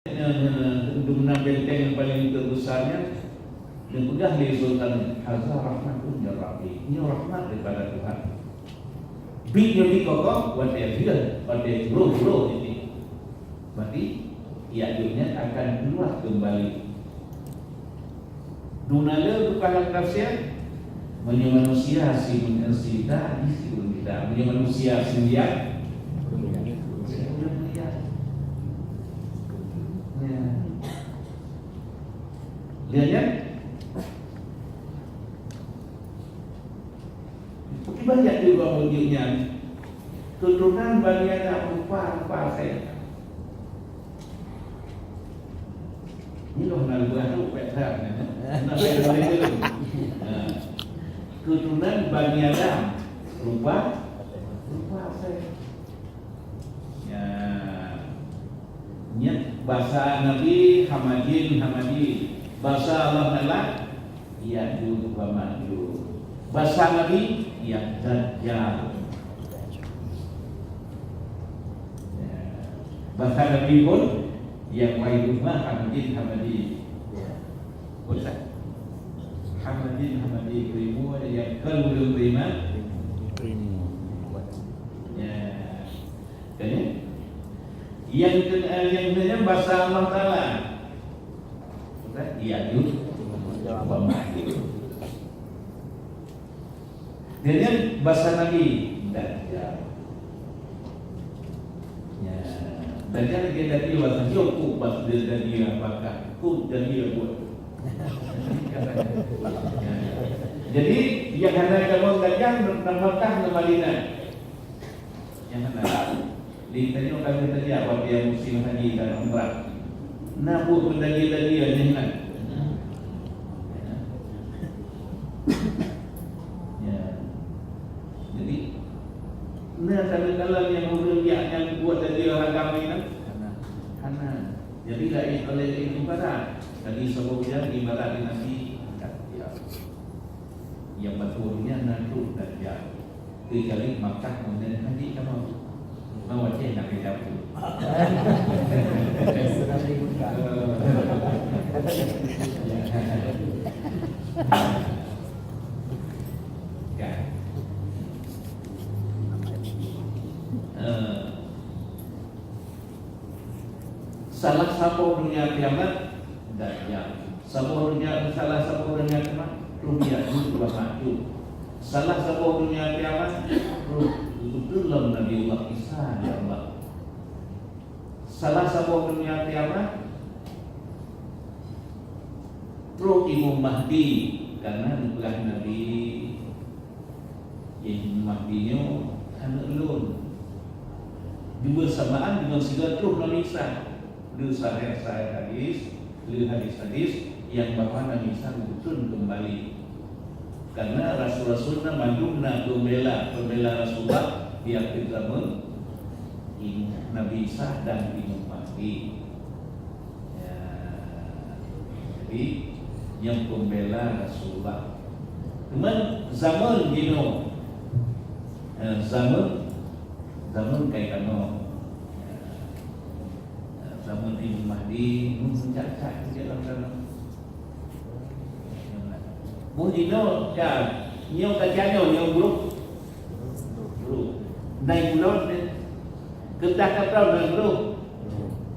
Dengan benteng yang paling terbesarnya dan pegang di Sultan Hazar rahmatun ya Rabbi, ini rahmat daripada Tuhan. Big yang dikokok pada flow ini, berarti Ya'jujnya akan keluar kembali. Dunala bukanlah tafsir manusia si kita di situ kita manusia sendiri. Lihat banyak juga wujudnya keturunan Bani Adam rupa saya. Ini loh nalbuah tu petra keturunan Bani Adam rupa saya. Ya, bahasa Nabi Hamadi. Bahasa Allah Ta'ala Ya'juj wa Ma'juj. Bahasa Nabi Dajjal. Bahasa Nabi pun yang Waidumah Hamadi. Boleh Hamadi Krimu ada yang Kalulun Rima yang bahasa Allah Ta'ala Ya'juj wa Ma'juj. Dengan bahasa Nabi Dajjal. Ya, Dajjal dia dari bahasa Joko bahasa dari apakah? Ku dari buat. Jadi yang hendak kamu Dajjal Mekah ke Madinah. Yang hendak ditanya kami tadi apa dia musim haji dan umrah. Nabur berdagi-dagi jangan. Ya. Jadi kalau yang yang buat dari agama ini karena jadi lain oleh ibarat. Tadi sebelumnya ibarat Nabi yang betulnya Nabi Dajjal. Kali Makkah kemudian haji kamu mau cek nak jawab. Salah satu dunia kiamat Dajjal. Salah satu dunia kiamat Ya'juj wa Ma'juj. Salah satu dunia kiamat Zulum Nabiullah Isa ya Allah. Salah satu dunia kiamat Pro Imam Mahdi karena itulah Nabi Imam Mahdi-nya anak ulun. Juga samaan dengan segala terus Nabi Isa. Lu saya hadis yang bahawa Nabi Isa betul kembali. Karena Rasul-Rasulnya majumna pembela Rasulullah di akhir zaman Nabi Isa dan Imam Mahdi. Ya, jadi yang pembela Rasulullah. Cuman zaman gino, zaman kayak kano, zaman Imam Mahdi mencacak di dalam sana. Mungkin nyo kacanya nyo grup naik bulan kedah kapal dan grup,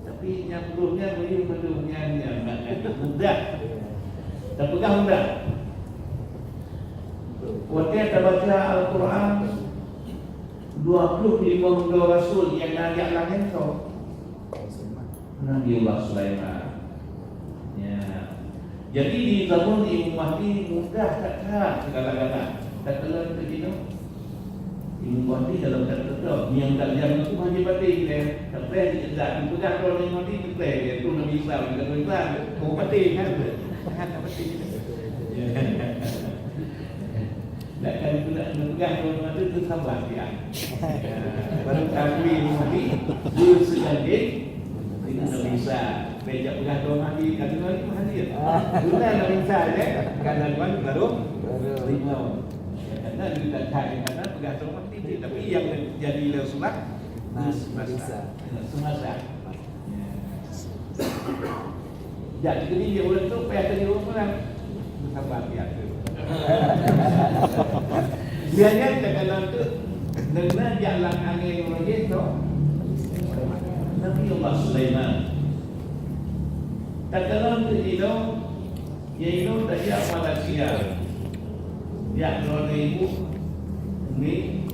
tapi yang grupnya belum mudah. Terpegang mudah. Waktu kita baca Al-Quran 25 Rasul yang ngajak langit tu Nabiullah Sulaiman. Ya. Jadi di zaman Imam Mahdi mudah tak segala-galanya. Tak keluar begitu. Imam Mahdi dalam kata-kata yang tak jam itu Mahdi batin dia. Tak boleh tidak dipegang kalau Imam Mahdi betul dia tu Nabi Islam kata Islam mau batin kan. Tak batin. Tak kan pula memegang kalau Mahdi itu sabar dia. Baru kami Imam Mahdi dia sedang dengan Nabi Isa. Bejak pegang dua Mahdi kata Nabi Mahdi. Dulu Nabi Isa je kadang baru rimau. Karena kita cari karena pegang dua Mahdi tapi yang jadi Rasulullah semasa. jadi dia orang tu payah tadi orang sabar dia tu. Biarnya kalau tu dengan jalan angin orang tu Nabi Allah Sulaiman. Tak kalau tu itu tadi apa manusia. Dia kalau ibu ni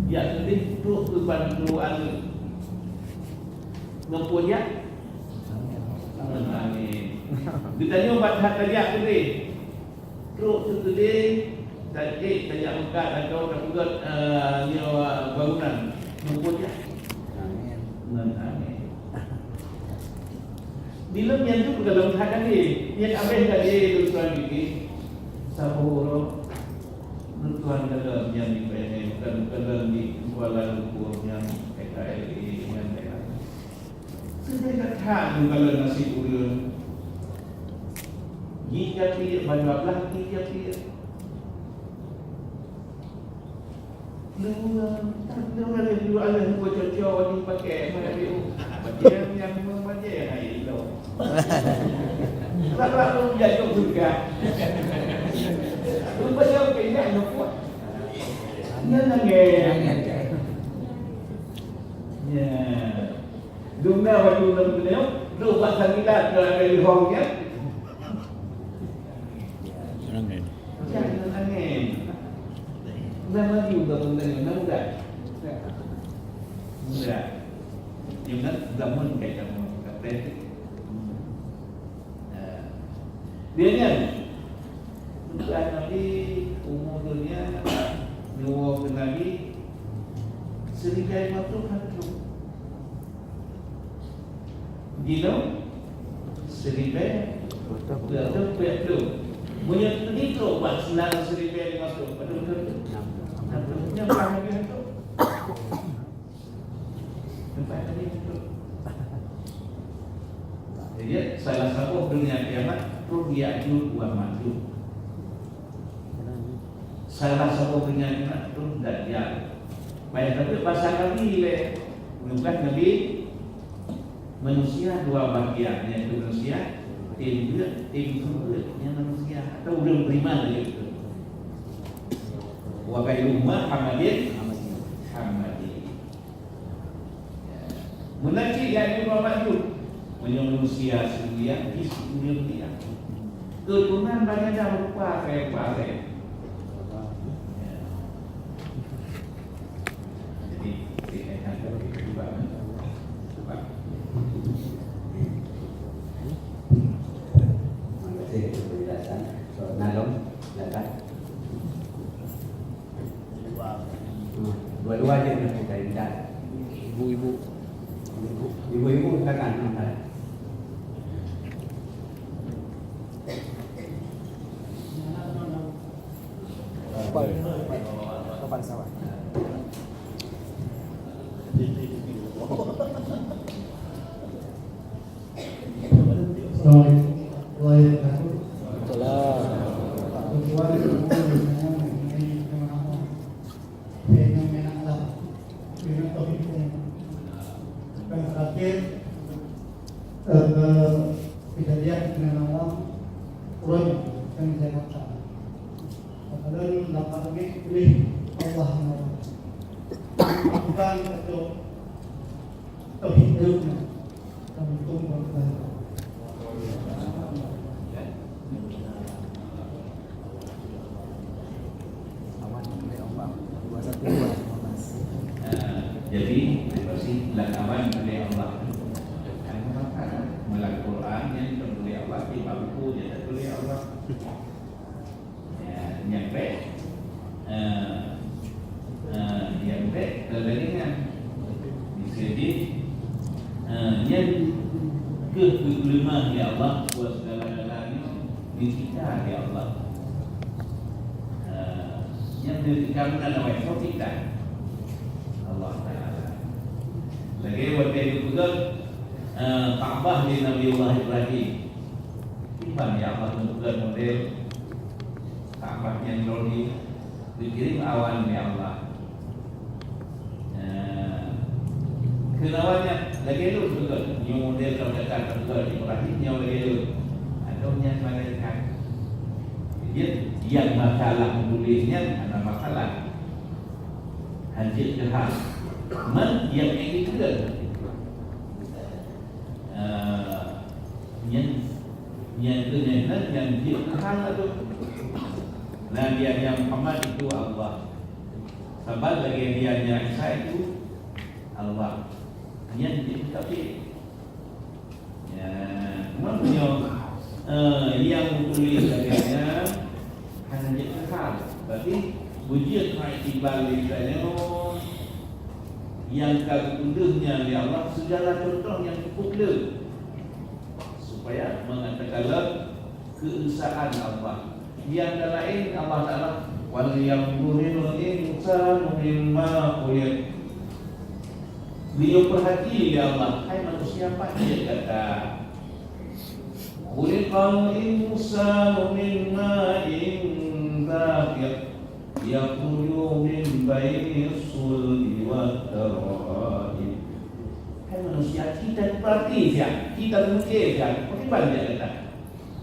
dia sedih terus ke bantuan ngempunya amin. Ditanya obat hak tajak tadi. Terus tadi tajak muka atau buat ni bangunan ngempunya amin. Bila yang tu dalam hak ni yang ambil tadi tuan bikin saburo tuan dalam yang dipengen bukan dalam di Kuala Lumpur yang KKLI yang daerah. Saya katakan kalau nasi urun, jika dia berapa jika dia, lu ada buat cocok ni pakai mana dia yang membaca hari itu. Lalu jatuh juga. Lu baca pindah nak Nhân là nghề. Đúng nào và dù lần nếu dù bạn thân đi đạt là người hồn nhất. Chẳng là nghề. Nên nó dù lần này nó không đạt. Không đạt. Nhưng nó giống hơn kể trong một cặp tên. Dia nhân bukan Nabi umurnya 20 Nabi 1,500 Gila 1,000 punya itu buat senang 1,500 betul-betul yang lagi itu tempat tadi itu jadi salah satu dunia kiamat Ru'yatul wa Majud. Salah satu penyakit itu Dajjal. Baik tapi bahasa Nabi bukan Nabi manusia dua bagian, yaitu manusia tim yang manusia atau belum beriman itu. Wa bayyuma Hamadin. Munajjid yang dua Majud. Manusia selia di dunia. Keturunan banyak dah rupa kayak balik. Jadi kita akan berjumpa. Terima kasih untuk penjelasan. Nalong, silakan. Dua-dua aja yang kita ingat. Ibu-ibu silakan. Kapan sawah? Kita lihat dengan awam Quran yang saya kata. Padahal dapat lagi pilih Allah bukan itu tauhid hidupnya untuk berkata. Jadi pasti lakukan oleh Allah. Melalui Quran yang oleh Allah di buku yang oleh Allah. Yang baik, kelainan jadi yang kelima ya Allah buat segala-galanya di kita ya Allah. Yang kami ada waktu kita Allah Taala. Lagi waktu itu juga Ka'bah di Nabi Allah Ibrahim. Iman ya Allah menunjukkan model Ka'bah yang dikirim awan ya Allah. Kenawannya lagi itu juga new model kalau kata juga Ibrahim yang lagi itu kan. Jadi yang masalah menulisnya ada masalah. Hancur kehal. Man yang itu yang ternyata yang dia kehal itu. Nabi yang Muhammad itu Allah. Sahabat lagi dia yang Isa itu Allah. Yang dia tapi ya, maknanya yang tulis katanya hanya dia kehal. Berarti wujud ma'iktibal katanya yang kagundahnya ya Allah segala contoh yang cukup supaya mengatakan keesaan Allah. Yang lain Allah Taala wal yanzuril insanu mimma khuliq. Beliau perhati ya Allah, hai manusia apa dia kata khuliqal insanu mimma dafiq yakhruju min baini sulbi wat tara'ib. Hai manusia, kita perhati ya, kita mungkin ya, bagaimana dia kata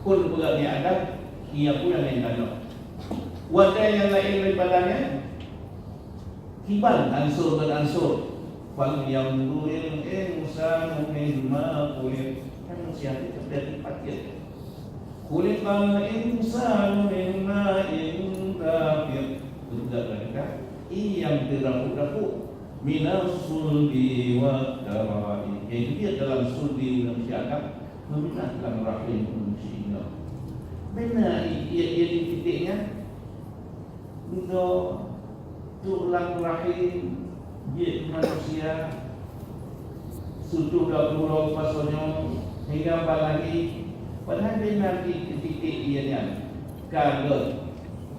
kun berani Adam ia pula lain tanda. Wadah yang lain daripadanya kibal ansur dan ansur. Wal yanzuril insanu mimma khuliq. Manusia itu terjadi fakir. Khuliqal insanu mimma dafiq. Juga mereka yang terapu-rapu minas sulbi wa dara'ib. Jadi dia dalam sulbi manusia akan meminatkan rahim manusia. Benar ia di titiknya untuk tulang rahim dia manusia sudah 20 pasonnya hingga lagi padahal benar di titik ianya kalau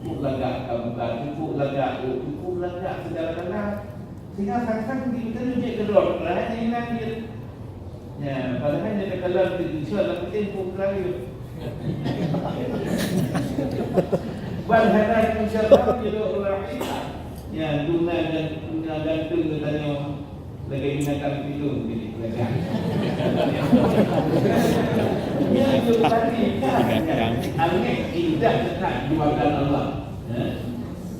lagak kamu cukup lagak segala-galanya sehingga kadang-kadang kita tunjuk kedua perlahan ini dia ya padahal dia kalau diisulah tempoh lagi Barhana insyaallah judul rahim ya dunia dan gantung katanya lagi binatang itu jadi pelajar ya itu tadi aneh tidak dekat diwakil Allah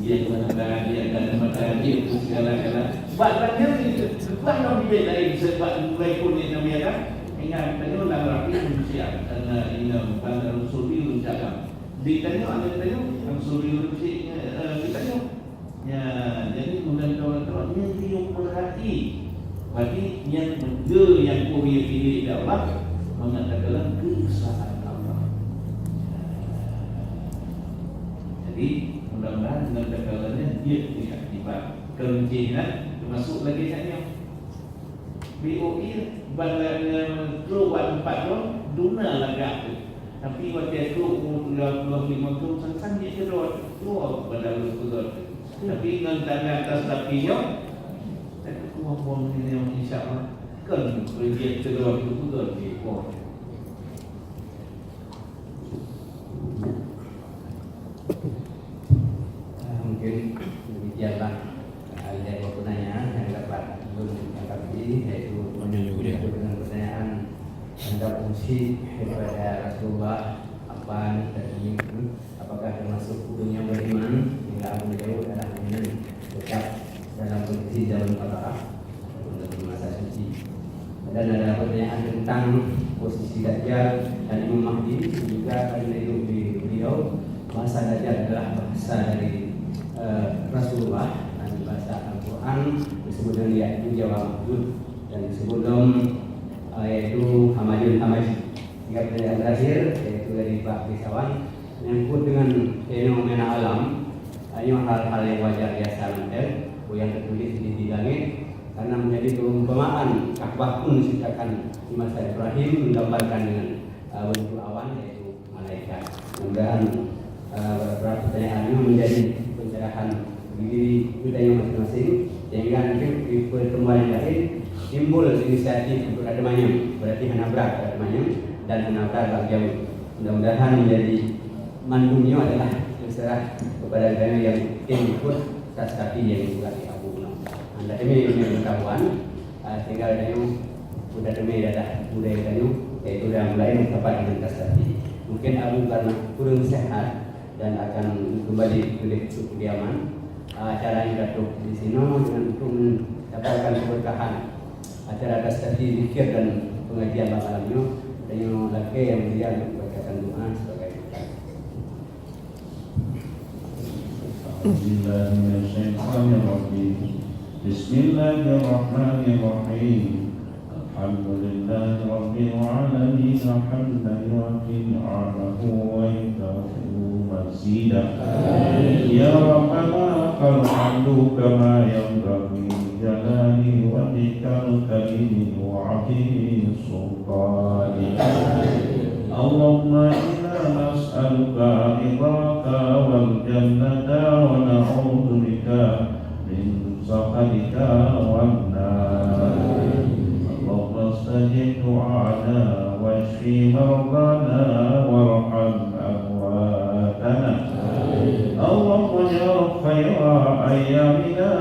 dia menentang dia dan menentang dia segala-gala bahkannya itu bahkan dibedain sebab mulai pun ini namanya ingat tanya dalam rapi manusia karena ini bukan suri ucapan ditanya ada tanya yang suri ditanya ya jadi kemudian kawan-kawan yang dia perhati berarti yang yang kuria pilih Allah mengatakan keesaan Allah. Jadi mudah-mudahan dengan kekalannya dia tidak tiba kemungkinan termasuk lagi katanya BOI bandar keluar 4 rom duna lagak tu. Tapi waktu itu ulang 25 tu sang dia keluar bandar keluar. Tapi dengan tanda atas tapinya saya keluar pun ini insya-Allah kan dia keluar itu keluar di port. Mungkin demikianlah ada pertanyaan yang dapat diangkat ini yaitu dengan pertanyaan tentang fungsi daripada Rasulullah apa dan ini apakah termasuk dunia beriman hingga Abu Jauh adalah mukmin tetap dalam kondisi zaman fatah untuk masa suci. Dan ada pertanyaan tentang posisi Dajjal dan Imam Mahdi juga pada hidup di beliau bahasa Dajjal adalah bahasa dari Rasulullah dan bahasa Al-Quran disebut dengan yaitu Jawa Mahjud dan disebut yaitu Hamajun Hamaj. Tiga pertanyaan terakhir yaitu dari Pak Risawan menyangkut dengan fenomena alam hanya hal-hal yang wajar biasa yang tertulis di langit karena menjadi perumpamaan Ka'bah pun diciptakan di masa Ibrahim menggambarkan dengan bentuk awan yaitu malaikat. Mudah-mudahan beberapa pertanyaannya menjadi pencerahan bagi kita yang masing-masing sehingga nanti di pertemuan yang lain timbul inisiatif untuk ada manyam berarti hanabrak ada manyam dan hanabrak bak jauh. Mudah-mudahan menjadi mandumnya adalah terserah kepada kita yang ikut tasawuf yang juga di Abu Nur. Anda demi pengetahuan tinggal dengan sudah demi dadah budaya kayu yaitu yang mulai mencapai dengan tasawuf. Mungkin Abu karena kurang sehat dan akan kembali ke kediaman. Acara yang datuk di sini dengan untuk mendapatkan keberkahan acara dastati zikir dan pengajian malamnya dan yang laki yang mulia membacakan doa sebagai berkat. Bismillahirrahmanirrahim. Alhamdulillahi rabbil alamin hamdan yu'ti ni'amahu wa yukafi'u mazidah. Ya Rabbana lakal hamdu kama yanbaghi li jalali wajhikal karim wa 'azimi sultanik. Allahumma inna nas'aluka ridhaka wal jannata wa na'udzu bika min sakhatika wan nar. استجب دعانا واشف مرضانا وارحم امواتنا. اللهم اجعل خير ايامنا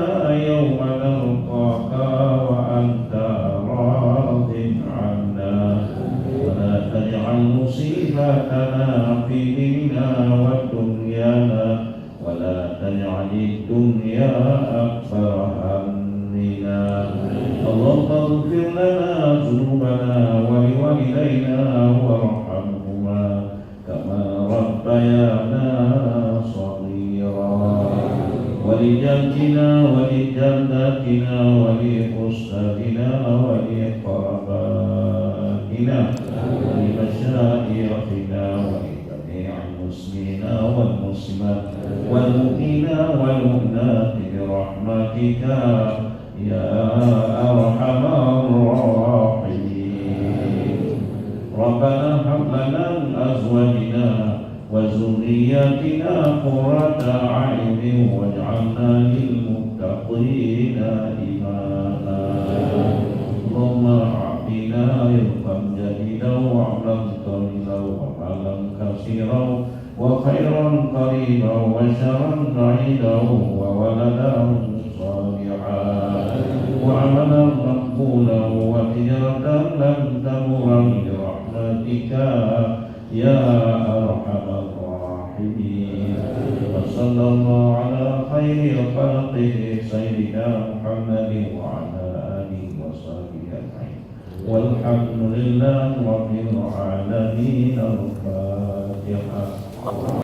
يوم نلقاك وانت راض عنا ولا تجعل مصيبتنا في ديننا ودنيانا ولا تجعل الدنيا اكبر همنا. اللهم اغفر لنا ذنوبنا ولوالدينا وارحمهما كما ربيانا صغيرا ولجدنا ولجداتنا ولأستاذنا ولقراباتنا ولمشايخنا ولجميع المسلمين والمسلمات والمؤمنين والمؤمنات برحمتك يا أرحم الراحمين. ربنا هب لنا من أزواجنا وذرياتنا قرة أعين واجعلنا للمتقين إماما. اللهم أعطنا رزقا جديدا وعملا طويلا ومالا كثيرا وخيرا قريبا وشرا بعيدا وولدا صالحا وعملا مقبولا وتجارة لم تمر برحمتك يا أرحم الراحمين. وصلى الله على خير خلقه سيدنا محمد وعلى آله وصحبه أجمعين والحمد لله رب العالمين. الفاتحة.